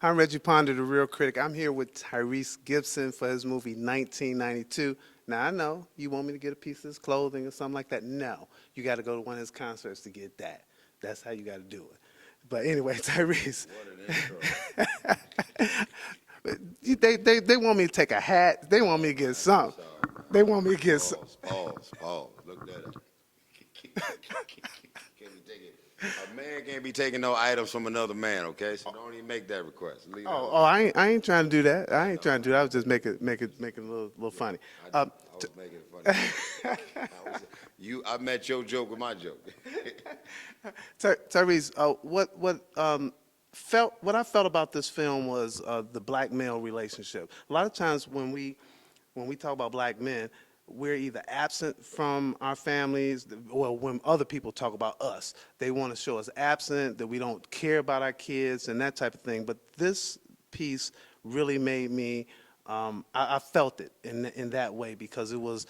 I'm Reggie Ponder, the Real Critic. I'm here with Tyrese Gibson for his movie 1992. Now, I know you want me to get a piece of his clothing or something like that. No, you got to go to one of his concerts to get that. That's how you got to do it. But anyway, Tyrese, What an intro. they want me to take a hat. They want me to get something. Sorry, They man. want me to get something. Pause. Look that up. Can't be taking, a man can't be taking no items from another man, okay? So don't even make that request. Leave that alone. I ain't trying to do that. I ain't trying to do that. I was just making a little funny. I was making it funny. I met your joke with my joke. Tyrese, what I felt about this film was the black male relationship. A lot of times when we talk about black men, we're either absent from our families, or when other people talk about us, they want to show us absent, that we don't care about our kids and that type of thing. But this piece really made me, I felt it in that way because it was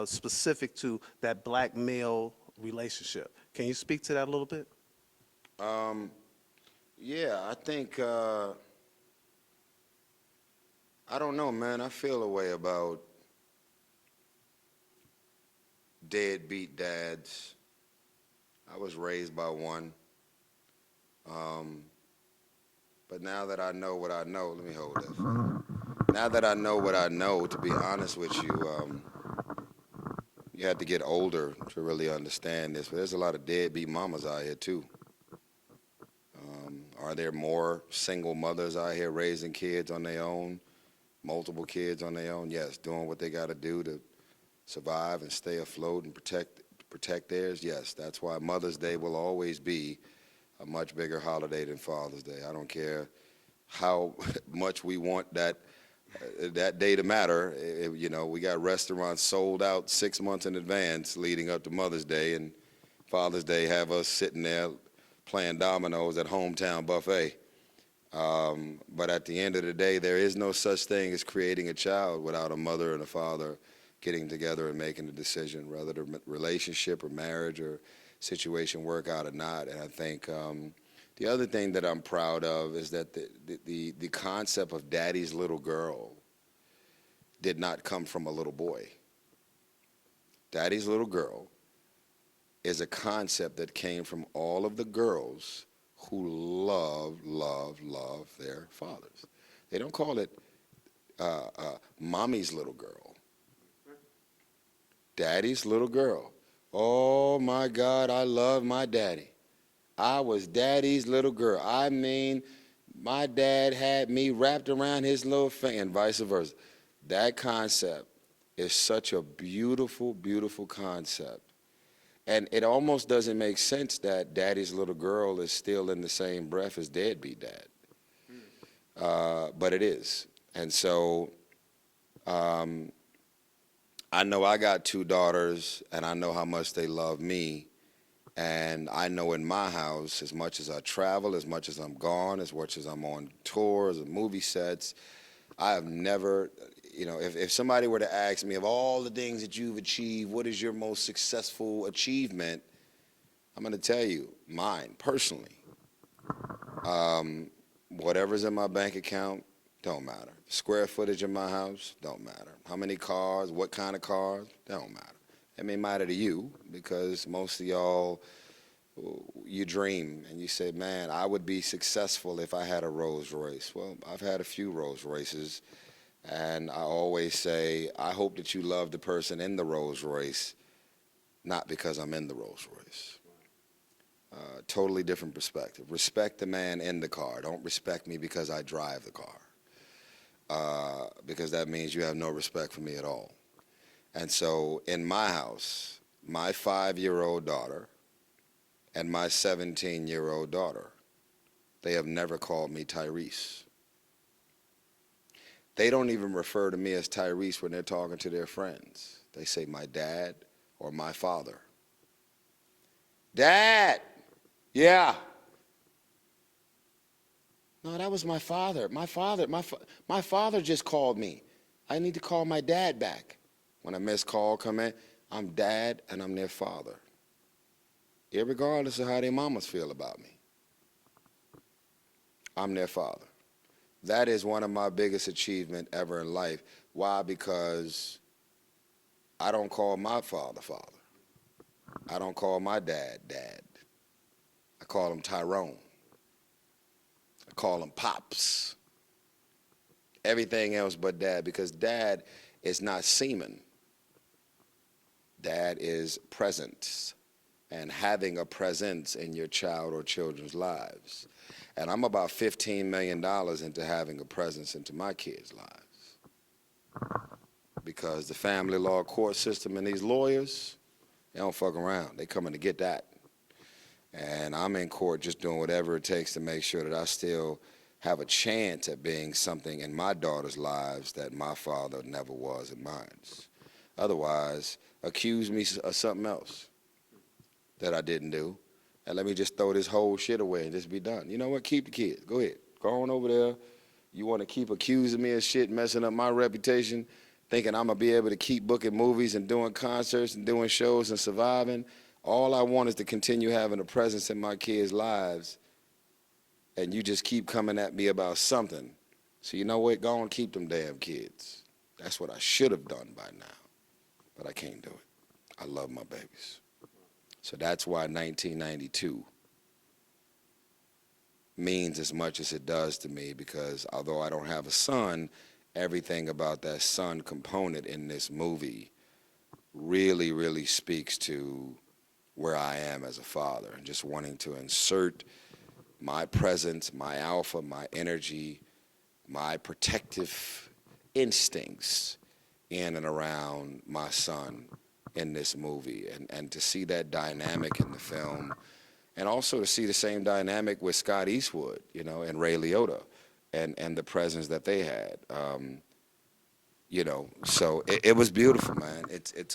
specific to that black male relationship. Can you speak to that a little bit? Yeah, I think, I don't know, man. I feel a way about deadbeat dads. I was raised by one. But now that I know what I know, let me hold that for you. Now that I know what I know, to be honest with you, you had to get older to really understand this. But there's a lot of deadbeat mamas out here too. Are there more single mothers out here raising kids on their own, multiple kids on their own? Yes, doing what they got to do to survive and stay afloat and protect theirs. Yes, that's why Mother's Day will always be a much bigger holiday than Father's Day. I don't care how much we want that day to matter. You know, we got restaurants sold out 6 months in advance leading up to Mother's Day, and Father's Day have us sitting there playing dominoes at Hometown Buffet. But at the end of the day, there is no such thing as creating a child without a mother and a father getting together and making a decision, whether the relationship or marriage or situation work out or not. And I think the other thing that I'm proud of is that the concept of daddy's little girl did not come from a little boy. Daddy's little girl is a concept that came from all of the girls who love their fathers. They don't call it mommy's little girl. Daddy's little girl. Oh my God, I love my daddy. I was daddy's little girl. I mean, my dad had me wrapped around his little finger and vice versa. That concept is such a beautiful, beautiful concept. And it almost doesn't make sense that daddy's little girl is still in the same breath as deadbeat dad. But it is. And so I know I got two daughters, and I know how much they love me. And I know in my house, as much as I travel, as much as I'm gone, as much as I'm on tours and movie sets, I have never, you know, if somebody were to ask me of all the things that you've achieved, what is your most successful achievement? I'm going to tell you, mine, personally. Whatever's in my bank account, don't matter. Square footage in my house, don't matter. How many cars, what kind of cars, don't matter. It may matter to you because most of y'all, you dream and you say, man, I would be successful if I had a Rolls Royce. Well, I've had a few Rolls Royces, and I always say, I hope that you love the person in the Rolls Royce, not because I'm in the Rolls Royce. Totally different perspective. Respect the man in the car. Don't respect me because I drive the car, because that means you have no respect for me at all. And so in my house, my 5-year-old daughter and my 17-year-old daughter, they have never called me Tyrese. They don't even refer to me as Tyrese when they're talking to their friends. They say my dad or my father. Dad! Yeah. No, that was my father. My father just called me. I need to call my dad back. When a missed call come in, I'm dad and I'm their father. Irregardless of how their mamas feel about me. I'm their father. That is one of my biggest achievement ever in life. Why? Because I don't call my father father. I don't call my dad dad. I call him Tyrone. I call him Pops. Everything else but dad, because dad is not semen. Dad is presence and having a presence in your child or children's lives. And I'm about $15 million into having a presence into my kids' lives. Because the family law court system and these lawyers, they don't fuck around. They coming to get that. And I'm in court just doing whatever it takes to make sure that I still have a chance at being something in my daughters' lives that my father never was in mine. Otherwise, accuse me of something else that I didn't do, and let me just throw this whole shit away and just be done. You know what? Keep the kids. Go ahead. Go on over there. You want to keep accusing me of shit, messing up my reputation, thinking I'm going to be able to keep booking movies and doing concerts and doing shows and surviving. All I want is to continue having a presence in my kids' lives, and you just keep coming at me about something. So you know what? Go and keep them damn kids. That's what I should have done by now, but I can't do it. I love my babies. So that's why 1992 means as much as it does to me, because although I don't have a son, everything about that son component in this movie really, really speaks to where I am as a father, and just wanting to insert my presence, my alpha, my energy, my protective instincts in and around my son in this movie, and to see that dynamic in the film, and also to see the same dynamic with Scott Eastwood, you know, and Ray Liotta, and the presence that they had, you know. So it was beautiful, man. It's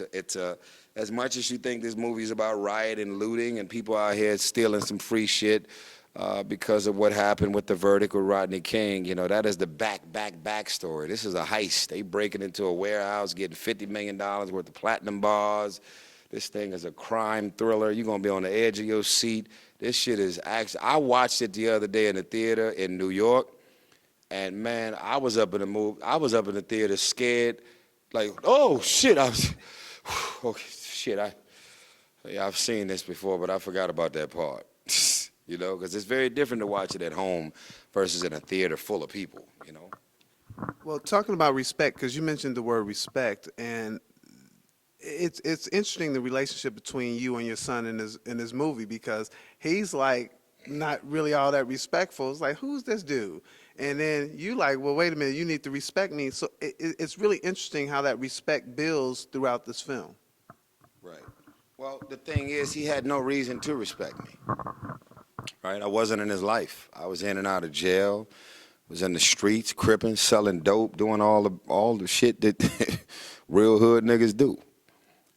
as much as you think this movie is about riot and looting and people out here stealing some free shit because of what happened with the verdict with Rodney King, you know, that is the back story. This is a heist. They breaking into a warehouse, getting $50 million worth of platinum bars. This thing is a crime thriller. You're going to be on the edge of your seat. This shit is actually, I watched it the other day in the theater in New York, and man, I was up in the theater scared, like, oh shit, okay, shit, I've seen this before, but I forgot about that part. You know, because it's very different to watch it at home versus in a theater full of people, you know. Well, talking about respect, because you mentioned the word respect, and it's interesting, the relationship between you and your son in this movie, because he's like not really all that respectful. It's like, who's this dude? And then you like, well, wait a minute, you need to respect me. So it's really interesting how that respect builds throughout this film. Right. Well, the thing is, he had no reason to respect me. Right? I wasn't in his life. I was in and out of jail. Was in the streets, cripping, selling dope, doing all the shit that real hood niggas do.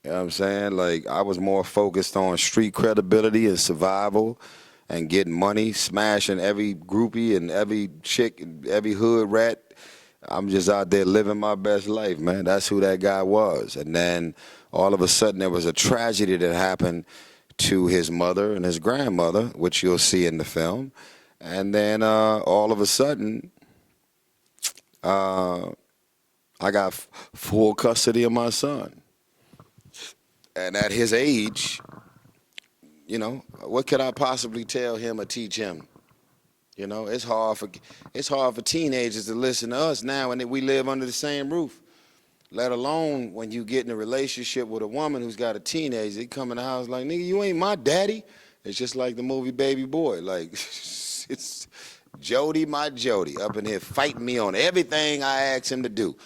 You know what I'm saying? Like, I was more focused on street credibility and survival and getting money, smashing every groupie and every chick and every hood rat. I'm just out there living my best life, man. That's who that guy was. And then all of a sudden there was a tragedy that happened to his mother and his grandmother, which you'll see in the film. And then all of a sudden, I got full custody of my son. And at his age, you know, what could I possibly tell him or teach him? You know, it's hard for teenagers to listen to us now, and we live under the same roof. Let alone when you get in a relationship with a woman who's got a teenager, they come in the house like, nigga, you ain't my daddy. It's just like the movie Baby Boy. Like, it's Jody, my Jody, up in here fighting me on everything I ask him to do.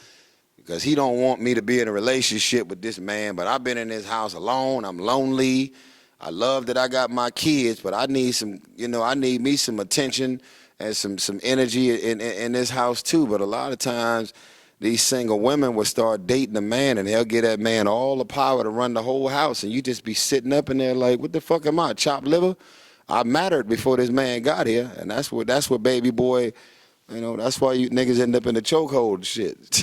Because he don't want me to be in a relationship with this man, but I've been in this house alone. I'm lonely. I love that I got my kids, but I need some, you know, I need me some attention and some energy in this house too. But a lot of times, these single women will start dating a man, and they'll give that man all the power to run the whole house, and you just be sitting up in there like, what the fuck am I, chopped liver? I mattered before this man got here, and that's what Baby Boy, you know, that's why you niggas end up in the chokehold and shit.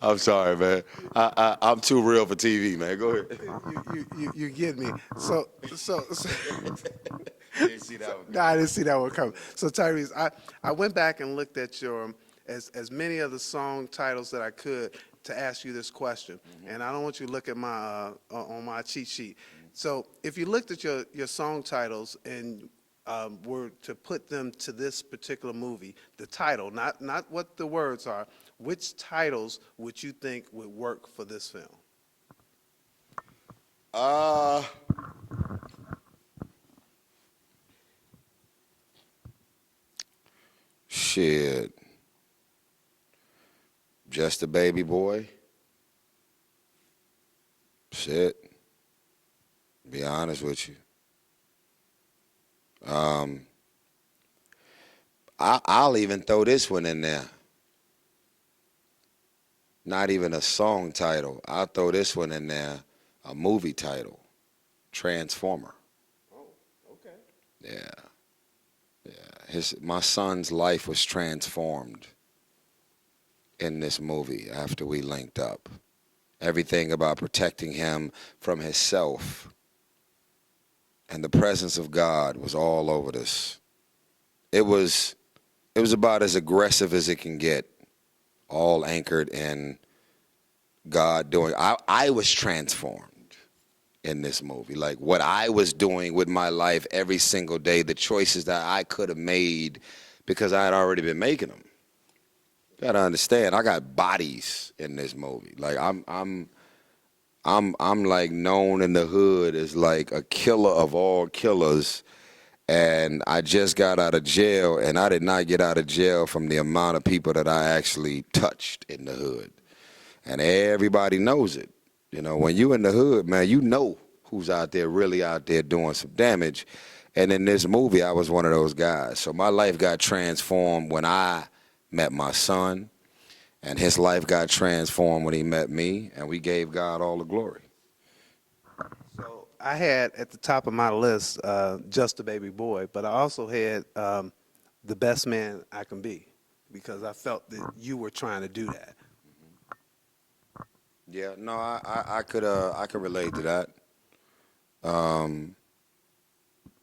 I'm sorry, man. I'm too real for TV, man. Go ahead. You get me. So Didn't see that one. no, I didn't see that one coming. So Tyrese, I went back and looked at your as many of the song titles that I could to ask you this question, and I don't want you to look at my on my cheat sheet. So if you looked at your song titles and were to put them to this particular movie, the title, not what the words are, which titles would you think would work for this film? Shit. Just a baby boy. Shit. Be honest with you. I'll even throw this one in there. Not even a song title. I'll throw this one in there. A movie title. Transformer. Oh, okay. Yeah. My son's life was transformed in this movie after we linked up. Everything about protecting him from himself and the presence of God was all over this. It was about as aggressive as it can get, all anchored in God doing. I was transformed in this movie. Like what I was doing with my life every single day, the choices that I could have made because I had already been making them. You gotta understand, I got bodies in this movie. Like I'm like known in the hood as like a killer of all killers. And I just got out of jail, and I did not get out of jail from the amount of people that I actually touched in the hood. And everybody knows it. You know, when you in the hood, man, you know who's out there, really out there doing some damage. And in this movie, I was one of those guys. So my life got transformed when I met my son, and his life got transformed when he met me, and we gave God all the glory. So I had at the top of my list Just a Baby Boy, but I also had The Best Man I Can Be because I felt that you were trying to do that. Yeah, no, I could relate to that.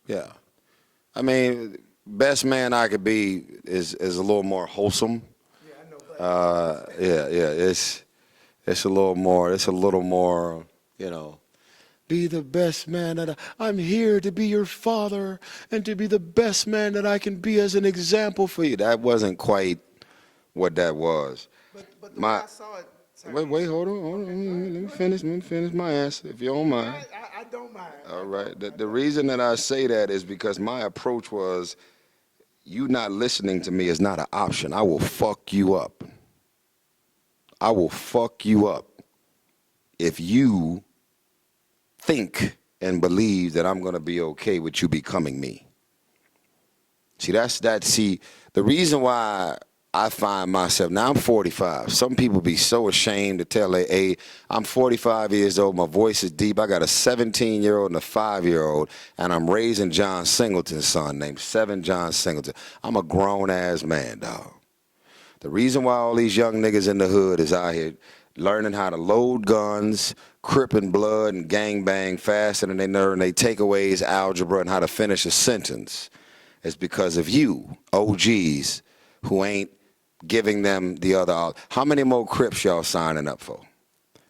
Yeah, I mean, best man I could be is a little more wholesome. Yeah, I know. It's a little more, you know. Be the best man I'm here to be your father and to be the best man that I can be as an example for you. That wasn't quite what that was. But the way I saw it. Wait, hold on. Let me finish my answer, if you don't mind. I don't mind. All right. The reason that I say that is because my approach was, you not listening to me is not an option. I will fuck you up. I will fuck you up if you think and believe that I'm going to be okay with you becoming me. See, the reason why I find myself, now I'm 45. Some people be so ashamed to tell their age. I'm 45 years old. My voice is deep. I got a 17-year-old and a 5-year-old, and I'm raising John Singleton's son named Seven John Singleton. I'm a grown-ass man, dog. The reason why all these young niggas in the hood is out here learning how to load guns, cripping blood, and gangbang faster than they learn they takeaways, algebra, and how to finish a sentence is because of you, OGs, who ain't giving them the other. How many more Crips y'all signing up for?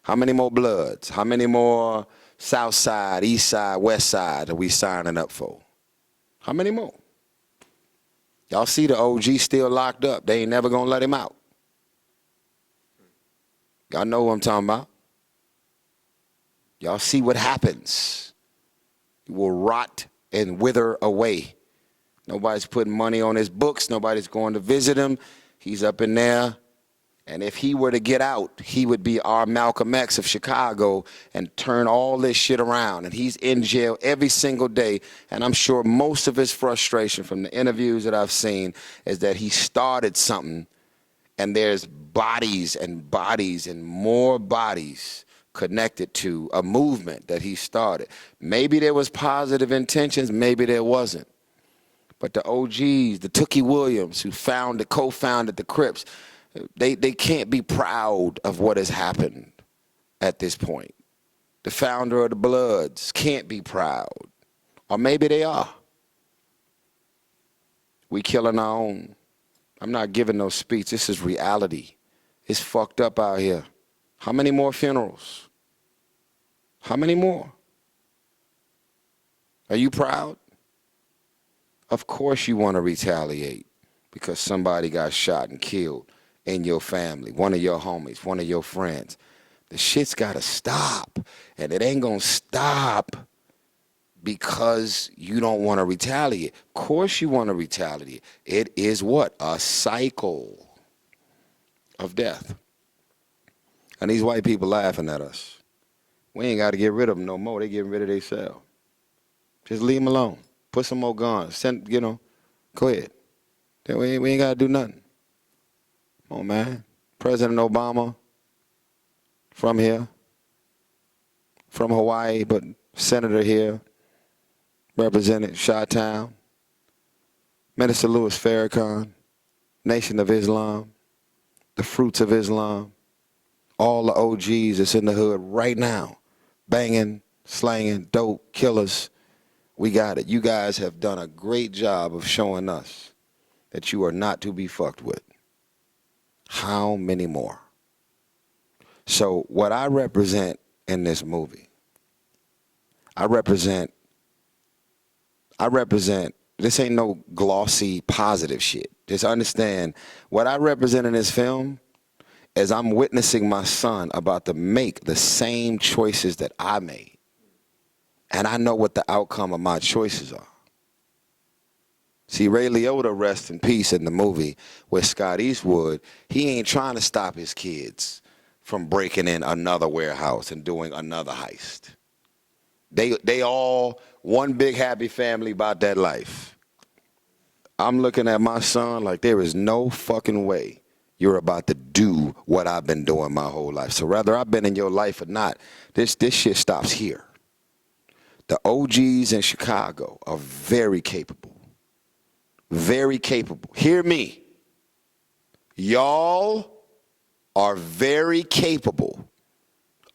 How many more Bloods? How many more South Side, East Side, West Side are we signing up for? How many more? Y'all see the OG still locked up. They ain't never gonna let him out. Y'all know what I'm talking about. Y'all see what happens. He will rot and wither away. Nobody's putting money on his books. Nobody's going to visit him. He's up in there. And if he were to get out, he would be our Malcolm X of Chicago and turn all this shit around. And he's in jail every single day. And I'm sure most of his frustration from the interviews that I've seen is that he started something, and there's bodies and bodies and more bodies connected to a movement that he started. Maybe there was positive intentions, maybe there wasn't. But the OGs, the Tookie Williams, who co-founded the Crips, They can't be proud of what has happened at this point. The founder of the Bloods can't be proud. Or maybe they are. We killing our own. I'm not giving no speech. This is reality. It's fucked up out here. How many more funerals? How many more? Are you proud? Of course you want to retaliate because somebody got shot and killed in your family, one of your homies, one of your friends. The shit's got to stop. And it ain't going to stop because you don't want to retaliate. Of course you want to retaliate. It is what? A cycle of death. And these white people laughing at us. We ain't got to get rid of them no more. They getting rid of themselves. Just leave them alone. Put some more guns. Send, go ahead. We ain't got to do nothing. Come on, man. President Obama, from here, from Hawaii, but senator here, represented Chi-Town, Minister Louis Farrakhan, Nation of Islam, the Fruits of Islam, all the OGs that's in the hood right now, banging, slanging, dope, killers. We got it. You guys have done a great job of showing us that you are not to be fucked with. How many more? So what I represent in this movie, I represent, this ain't no glossy positive shit. Just understand, what I represent in this film is I'm witnessing my son about to make the same choices that I made. And I know what the outcome of my choices are. See, Ray Liotta, rest in peace, in the movie with Scott Eastwood, he ain't trying to stop his kids from breaking in another warehouse and doing another heist. They all one big happy family about that life. I'm looking at my son like there is no fucking way you're about to do what I've been doing my whole life. So whether I've been in your life or not, this shit stops here. The OGs in Chicago are very capable. Very capable. Hear me. Y'all are very capable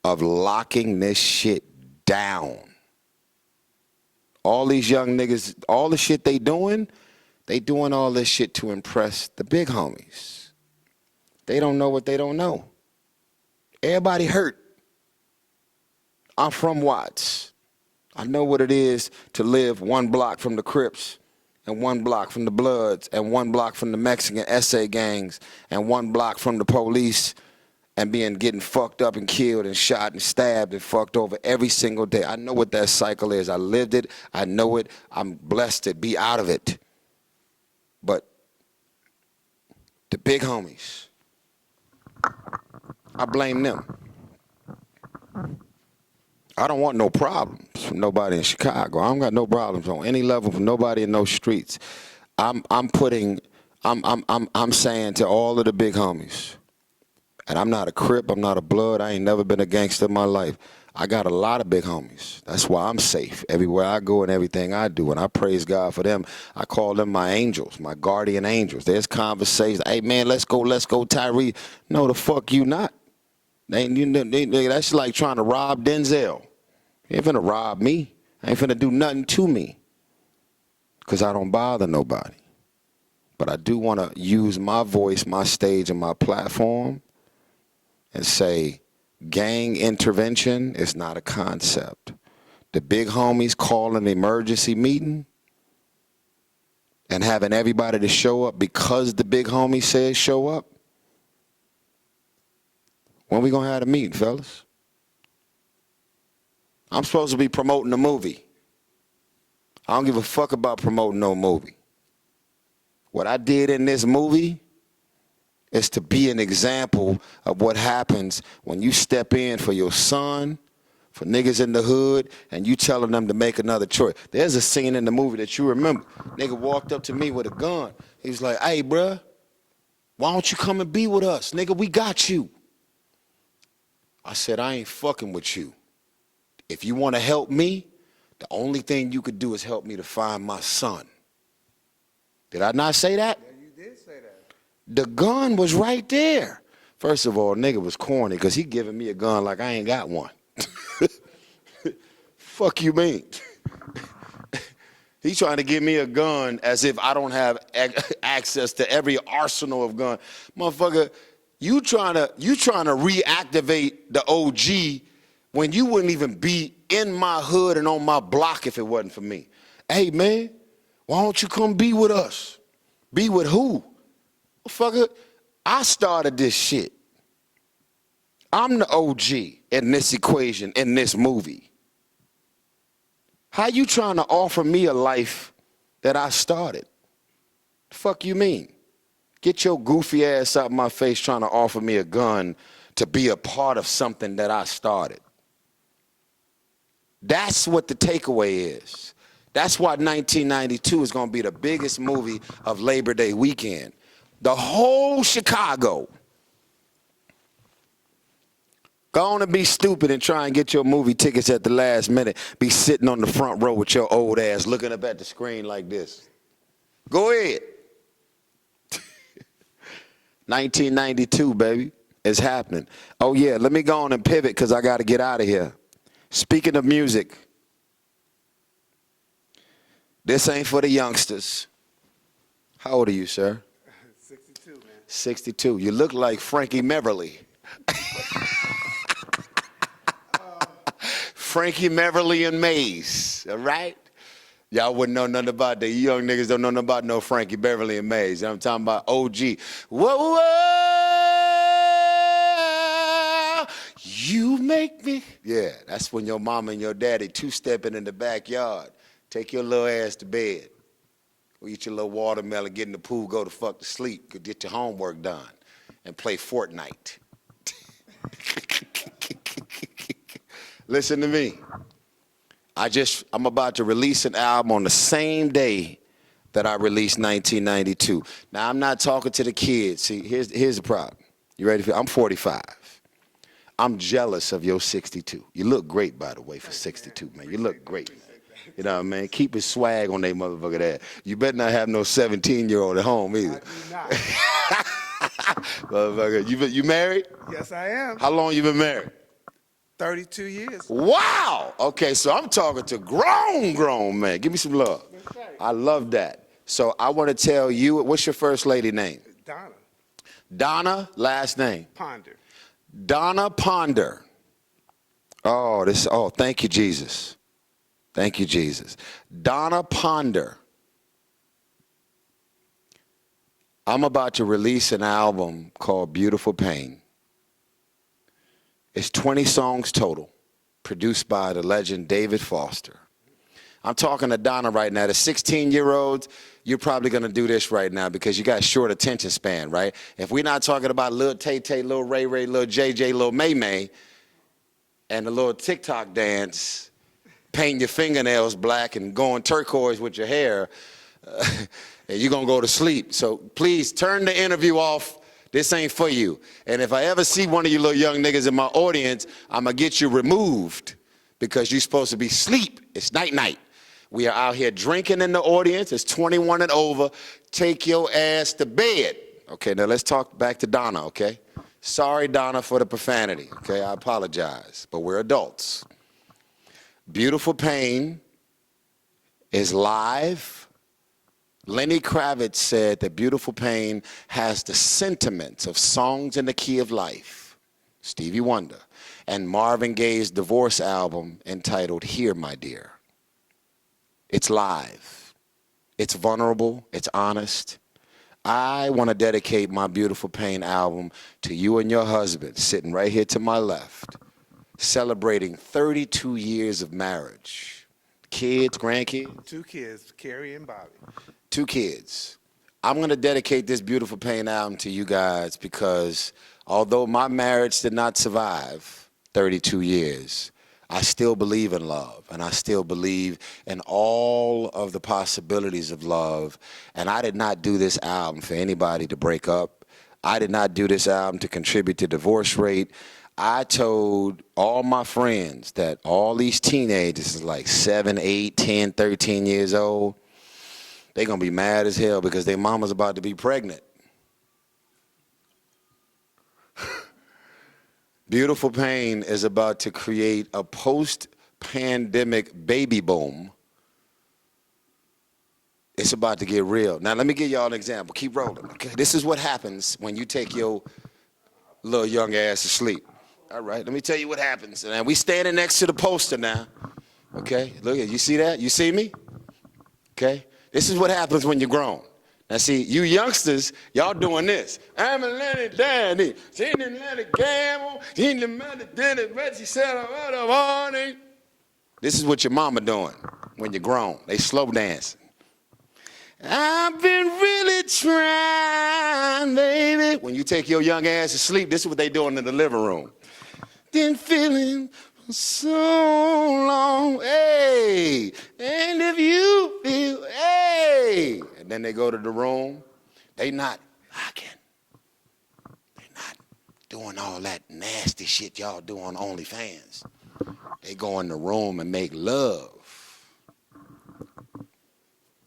of locking this shit down. All these young niggas, all the shit they doing all this shit to impress the big homies. They don't know what they don't know. Everybody hurt. I'm from Watts. I know what it is to live one block from the Crips and one block from the Bloods and one block from the Mexican SA gangs and one block from the police and getting fucked up and killed and shot and stabbed and fucked over every single day. I know what that cycle is. I lived it. I know it. I'm blessed to be out of it. But the big homies, I blame them. I don't want no problems from nobody in Chicago. I don't got no problems on any level from nobody in those streets. I'm saying to all of the big homies, and I'm not a Crip, I'm not a Blood, I ain't never been a gangster in my life. I got a lot of big homies. That's why I'm safe everywhere I go and everything I do, and I praise God for them. I call them my angels, my guardian angels. There's conversations, hey man, let's go, Tyrese. No, the fuck you not. That's like trying to rob Denzel. You ain't finna rob me. I ain't finna do nothing to me. Because I don't bother nobody. But I do want to use my voice, my stage, and my platform and say gang intervention is not a concept. The big homies calling an emergency meeting and having everybody to show up because the big homie says show up. When we gonna have a meeting, fellas? I'm supposed to be promoting a movie. I don't give a fuck about promoting no movie. What I did in this movie is to be an example of what happens when you step in for your son, for niggas in the hood, and you telling them to make another choice. There's a scene in the movie that you remember. Nigga walked up to me with a gun. He was like, hey, bruh, why don't you come and be with us? Nigga, we got you. I said, I ain't fucking with you. If you want to help me, the only thing you could do is help me to find my son. Did I not say that? Yeah, you did say that. The gun was right there. First of all, nigga was corny because he giving me a gun like I ain't got one. Fuck you mean? He's trying to give me a gun as if I don't have access to every arsenal of gun. Motherfucker, you trying to reactivate the OG when you wouldn't even be in my hood and on my block if it wasn't for me. Hey man, why don't you come be with us? Be with who? Motherfucker, I started this shit. I'm the OG in this equation, in this movie. How you trying to offer me a life that I started? The fuck you mean? Get your goofy ass out of my face trying to offer me a gun to be a part of something that I started. That's what the takeaway is. That's why 1992 is going to be the biggest movie of Labor Day weekend. The whole Chicago. Go on and be stupid and try and get your movie tickets at the last minute. Be sitting on the front row with your old ass looking up at the screen like this. Go ahead. 1992, baby. It's happening. Oh, yeah, let me go on and pivot because I got to get out of here. Speaking of music, this ain't for the youngsters. How old are you, sir? 62, man. 62. You look like Frankie Merrily. Frankie Merrily and Mays, all right? Y'all wouldn't know nothing about that. You young niggas don't know nothing about no Frankie Beverly and Mays. I'm talking about OG. Whoa, whoa, you make me. Yeah, that's when your mama and your daddy two-stepping in the backyard. Take your little ass to bed. Go eat your little watermelon, get in the pool, go to fuck to sleep, go get your homework done, and play Fortnite. Listen to me. I'm about to release an album on the same day that I released 1992. Now, I'm not talking to the kids. See, here's the problem. You ready for it? I'm 45. I'm jealous of your 62. You look great, by the way, for 62, man. You look great, man. You know what I mean? Keep his swag on that motherfucker there. You better not have no 17-year-old at home either. I do not. Motherfucker, you married? Yes, I am. How long you been married? 32 years. Wow. Okay, so I'm talking to grown man. Give me some love. That's right. I love that. So I want to tell you, what's your first lady name? Donna. Donna, last name? Ponder. Donna Ponder. Oh, thank you, Jesus. Thank you, Jesus. Donna Ponder. I'm about to release an album called Beautiful Pain. It's 20 songs total, produced by the legend David Foster. I'm talking to Donna right now. The 16-year-olds, you're probably going to do this right now because you got short attention span, right? If we're not talking about Lil Tay-Tay, Lil Ray-Ray, Lil JJ, Lil May-May, and the little TikTok dance, painting your fingernails black and going turquoise with your hair, and you're going to go to sleep. So please turn the interview off. This ain't for you. And if I ever see one of you little young niggas in my audience, I'm going to get you removed because you're supposed to be asleep. It's night-night. We are out here drinking in the audience. It's 21 and over. Take your ass to bed. Okay, now let's talk back to Donna, okay? Sorry, Donna, for the profanity, okay? I apologize, but we're adults. Beautiful Pain is live. Lenny Kravitz said that Beautiful Pain has the sentiments of Songs in the Key of Life, Stevie Wonder, and Marvin Gaye's divorce album entitled Here, My Dear. It's live. It's vulnerable. It's honest. I want to dedicate my Beautiful Pain album to you and your husband, sitting right here to my left, celebrating 32 years of marriage. Kids, grandkids? 2 kids, Carrie and Bobby. 2 kids. I'm going to dedicate this Beautiful Pain album to you guys because although my marriage did not survive 32 years, I still believe in love, and I still believe in all of the possibilities of love. And I did not do this album for anybody to break up. I did not do this album to contribute to divorce rate. I told all my friends that all these teenagers, like 7, 8, 10, 13 years old, they're going to be mad as hell because their mama's about to be pregnant. Beautiful Pain is about to create a post-pandemic baby boom. It's about to get real. Now, let me give y'all an example. Keep rolling, okay? This is what happens when you take your little young ass to sleep. All right, let me tell you what happens. And we standing next to the poster now, okay? Look at, you see that? You see me? Okay? This is what happens when you're grown. Now, see, you youngsters, y'all doing this. I'm a little daddy, seen the little gamble, seen the mother did it, but she said, what a morning. This is what your mama doing when you're grown. They slow dancing. I've been really trying, baby. When you take your young ass to sleep, this is what they doing in the living room. Been feeling so long, hey, and if you feel, hey, and then they go to the room, they not locking. They not doing all that nasty shit y'all do on OnlyFans. They go in the room and make love.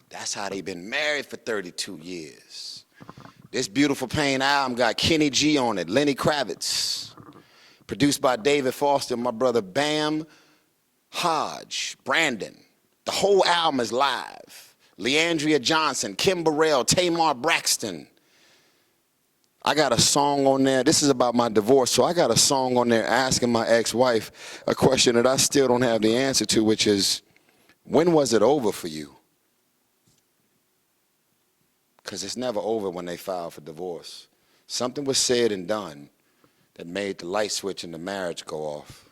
That's how they been married for 32 years. This Beautiful Pain album got Kenny G on it, Lenny Kravitz. Produced by David Foster, my brother Bam Hodge, Brandon. The whole album is live. Leandria Johnson, Kim Burrell, Tamar Braxton. I got a song on there. This is about my divorce, so I got a song on there asking my ex-wife a question that I still don't have the answer to, which is, when was it over for you? Because it's never over when they file for divorce. Something was said and done that made the light switch in the marriage go off.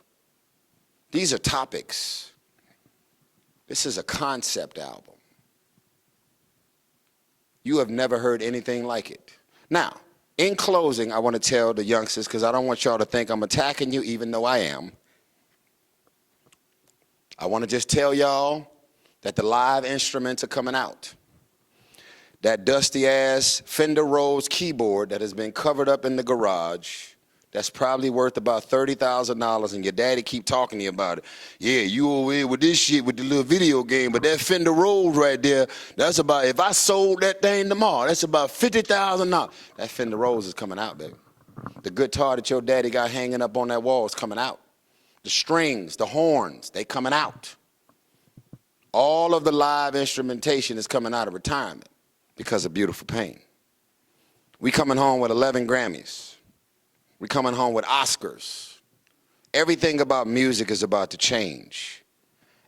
These are topics. This is a concept album. You have never heard anything like it. Now, in closing, I want to tell the youngsters, because I don't want y'all to think I'm attacking you, even though I am. I want to just tell y'all that the live instruments are coming out. That dusty-ass Fender Rhodes keyboard that has been covered up in the garage, that's probably worth about $30,000, and your daddy keep talking to you about it. Yeah, you over here with this shit with the little video game, but that Fender Rhodes right there, that's about, if I sold that thing tomorrow, that's about $50,000. That Fender Rhodes is coming out, baby. The guitar that your daddy got hanging up on that wall is coming out. The strings, the horns, they coming out. All of the live instrumentation is coming out of retirement because of Beautiful Pain. We coming home with 11 Grammys. We coming home with Oscars. Everything about music is about to change.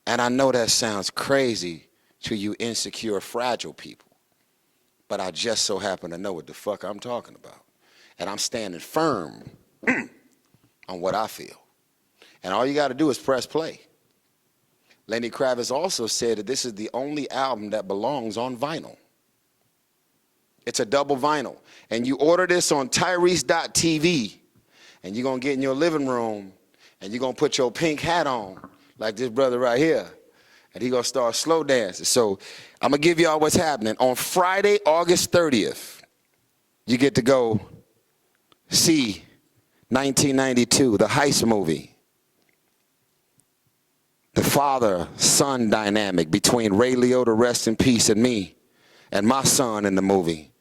And I know that sounds crazy to you insecure, fragile people. But I just so happen to know what the fuck I'm talking about. And I'm standing firm on what I feel. And all you got to do is press play. Lenny Kravitz also said that this is the only album that belongs on vinyl. It's a double vinyl. And you order this on Tyrese.tv, and you're going to get in your living room, and you're going to put your pink hat on, like this brother right here, and he's going to start slow dancing. So I'm going to give y'all what's happening. On Friday, August 30th, you get to go see 1992, the heist movie. The father-son dynamic between Ray Liotta, rest in peace, and me, and my son in the movie.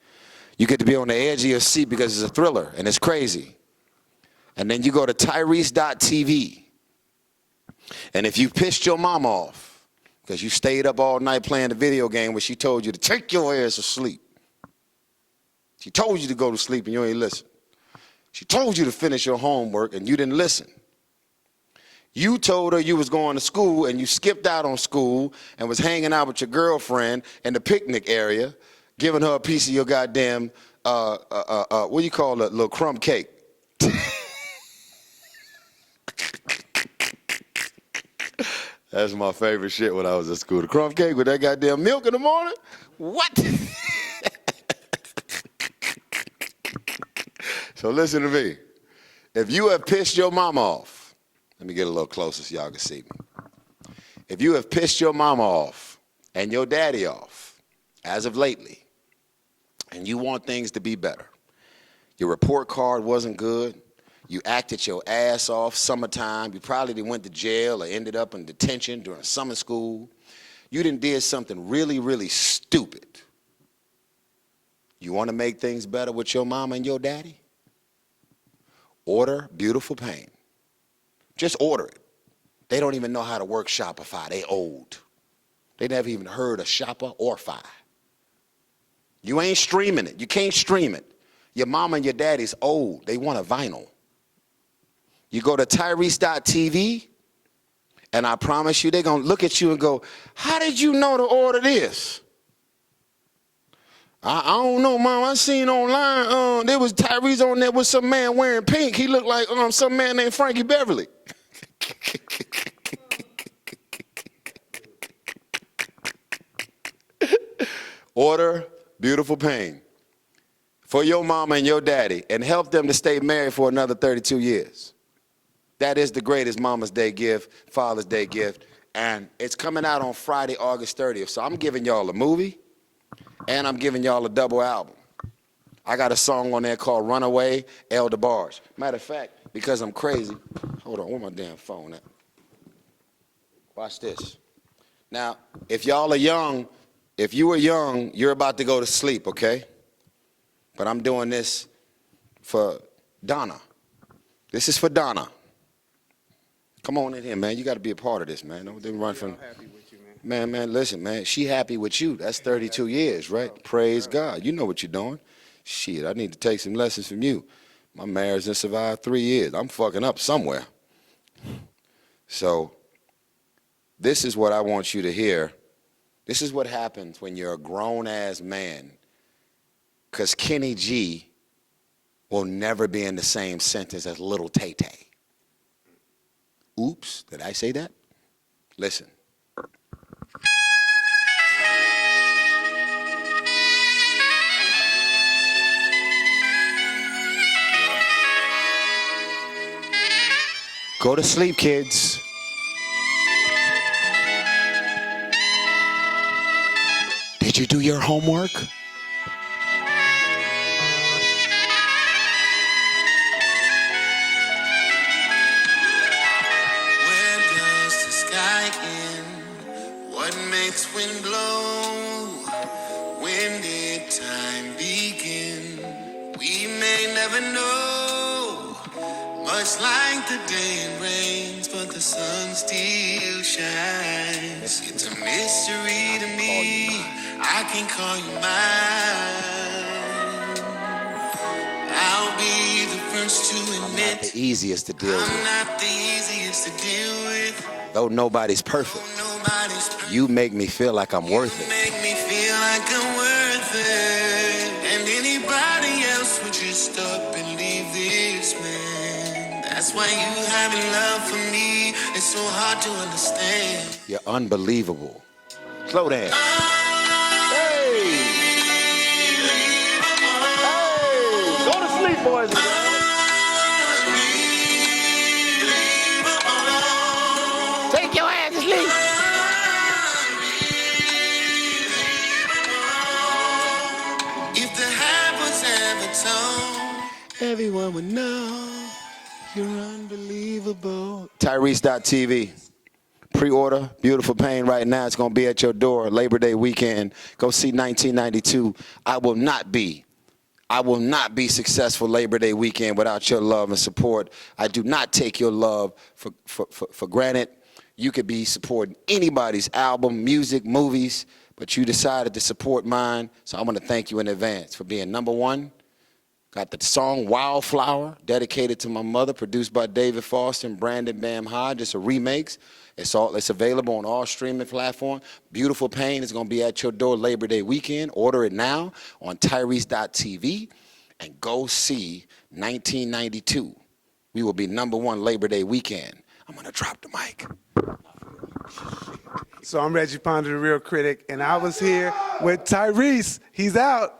You get to be on the edge of your seat because it's a thriller and it's crazy. And then you go to Tyrese.tv. And if you pissed your mom off because you stayed up all night playing the video game where she told you to take your ass to sleep. She told you to go to sleep and you ain't listen. She told you to finish your homework and you didn't listen. You told her you was going to school and you skipped out on school and was hanging out with your girlfriend in the picnic area, giving her a piece of your goddamn, what do you call it, little crumb cake. That's my favorite shit when I was at school. The crumb cake with that goddamn milk in the morning? What? So listen to me. If you have pissed your mama off, let me get a little closer so y'all can see me. If you have pissed your mama off and your daddy off, as of lately, and you want things to be better, your report card wasn't good, you acted your ass off summertime, you probably went to jail or ended up in detention during summer school, you done did something really, really stupid. You want to make things better with your mama and your daddy? Order Beautiful Pain. Just order it. They don't even know how to work Shopify. They old. They never even heard of Shopper or Fi. You ain't streaming it. You can't stream it. Your mama and your daddy's old. They want a vinyl. You go to Tyrese.tv, and I promise you, they're going to look at you and go, how did you know to order this? I don't know, Mom. I seen online, there was Tyrese on there with some man wearing pink. He looked like some man named Frankie Beverly. Order Beautiful Pain for your mama and your daddy, and help them to stay married for another 32 years. That is the greatest Mama's Day gift, Father's Day gift, and it's coming out on Friday, August 30th. So I'm giving y'all a movie, and I'm giving y'all a double album. I got a song on there called Runaway, El DeBarge. Matter of fact, because I'm crazy, hold on, where my damn phone at? Watch this. Now, if y'all are young, if you were young, you're about to go to sleep, okay? But I'm doing this for Donna. This is for Donna. Come on in here, man. You got to be a part of this, man. Don't run from. Happy with you, man. Man, listen, man. She happy with you. That's 32 years, right? Praise God. You know what you're doing. Shit, I need to take some lessons from you. My marriage has survived 3 years. I'm fucking up somewhere. So, this is what I want you to hear. This is what happens when you're a grown-ass man. Because Kenny G will never be in the same sentence as Little Tay-Tay. Oops, did I say that? Listen. Go to sleep, kids. Did you do your homework? Where does the sky end? What makes wind blow? When did time begin? We may never know. Much like the day it rains, but the sun still shines. It's a mystery to me. I can call you mine. I'll be the first to admit The easiest to deal I'm with. not the easiest to deal with. Though nobody's perfect, Nobody's perfect. you make me feel like I'm worth it. Make me feel like I'm worth it. And anybody else would just stop and leave this man. That's why you having love for me. It's so hard to understand. You're unbelievable. Slow down. Hey! Hey! Go to sleep, boys and girls. Take your ass to sleep. If the habits ever told, Everyone would know you're unbelievable. Tyrese.tv. Pre-order Beautiful Pain right now. It's going to be at your door Labor Day weekend. Go see 1992. I will not be successful Labor Day weekend without your love and support. I do not take your love for granted. You could be supporting anybody's album, music, movies, but you decided to support mine. So I want to thank you in advance for being number one. Got the song Wildflower, dedicated to my mother, produced by David Foster and Brandon Bam Hodge. It's a remix. It's available on all streaming platforms. Beautiful Pain is going to be at your door Labor Day weekend. Order it now on Tyrese.tv and go see 1992. We will be number one Labor Day weekend. I'm going to drop the mic. So I'm Reggie Ponder, the real critic, and I was here with Tyrese. He's out.